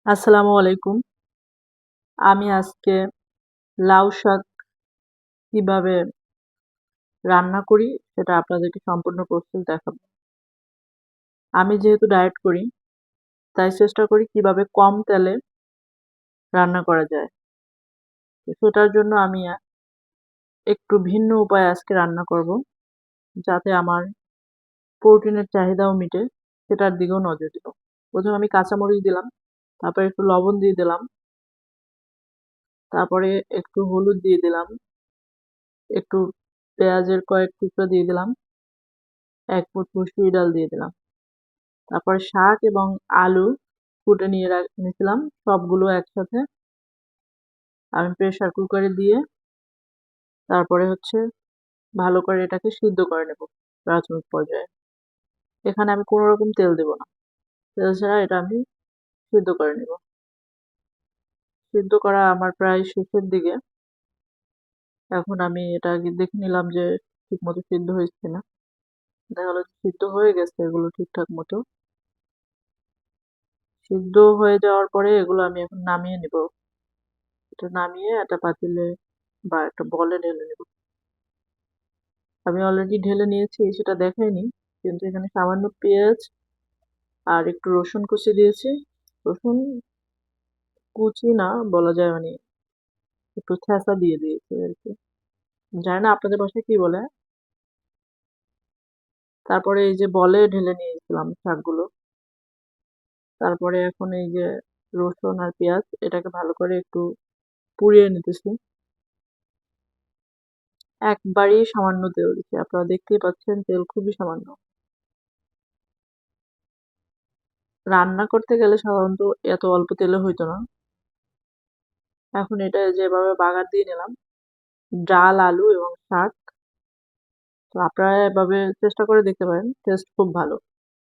আসসালামু আলাইকুম। আমি আজকে লাউ শাক কিভাবে রান্না করি সেটা আপনাদেরকে সম্পূর্ণ প্রসেস দেখাবো। আমি যেহেতু ডায়েট করি, তাই চেষ্টা করি কিভাবে কম তেলে রান্না করা যায়। তো সেটার জন্য আমি একটু ভিন্ন উপায়ে আজকে রান্না করব, যাতে আমার প্রোটিনের চাহিদাও মিটে, সেটার দিকেও নজর দিব। ১ম এ আমি কাঁচামরিচ দিলাম, তারপরে একটু লবণ দিয়ে দিলাম, তারপরে একটু হলুদ দিয়ে দিলাম, একটু পেঁয়াজের কয়েক টুকরা দিয়ে দিলাম, ১ মুঠ মসুরি ডাল দিয়ে দিলাম। তারপরে শাক এবং আলু কুটে নিয়ে নিয়েছিলাম। সবগুলো একসাথে আমি প্রেসার কুকারে দিয়ে তারপরে ভালো করে এটাকে সিদ্ধ করে নেব প্রাথমিক পর্যায়ে। এখানে আমি কোনো রকম তেল দেব না। তেল ছাড়া এটা আমি সিদ্ধ করে নেব। সিদ্ধ করা আমার প্রায় শেষের দিকে। এখন আমি এটা আগে দেখে নিলাম যে ঠিকমতো সিদ্ধ হয়েছে কিনা। দেখা গেল সিদ্ধ হয়ে গেছে এগুলো ঠিকঠাক মতো। সিদ্ধ হয়ে যাওয়ার পরে এগুলো আমি এখন নামিয়ে নিব। এটা নামিয়ে একটা পাতিলে বা একটা বলে ঢেলে নেব। আমি অলরেডি ঢেলে নিয়েছি সেটা দেখাইনি। কিন্তু এখানে সামান্য পেঁয়াজ আর একটু রসুন কুচি দিয়েছি। রসুন কুচি না বলা যায়, একটু থেঁচা দিয়ে দিয়েছি আরকি। জানি না আপনাদের বাসায় কি বলে? তারপরে এই যে বলে ঢেলে নিয়েছিলাম শাকগুলো। তারপরে এখন এই যে রসুন আর পেঁয়াজ এটাকে ভালো করে একটু পুড়িয়ে নিতেছি। একবারেই সামান্য তেল দিচ্ছি। আপনারা দেখতেই পাচ্ছেন তেল খুবই সামান্য। রান্না করতে গেলে সাধারণত এত অল্প তেলে হইতো না। এখন এটা যেভাবে বাগার দিয়ে নিলাম, ডাল, আলু এবং শাক। তো আপনারা এভাবে চেষ্টা করে দেখতে পারেন। টেস্ট খুব ভালো।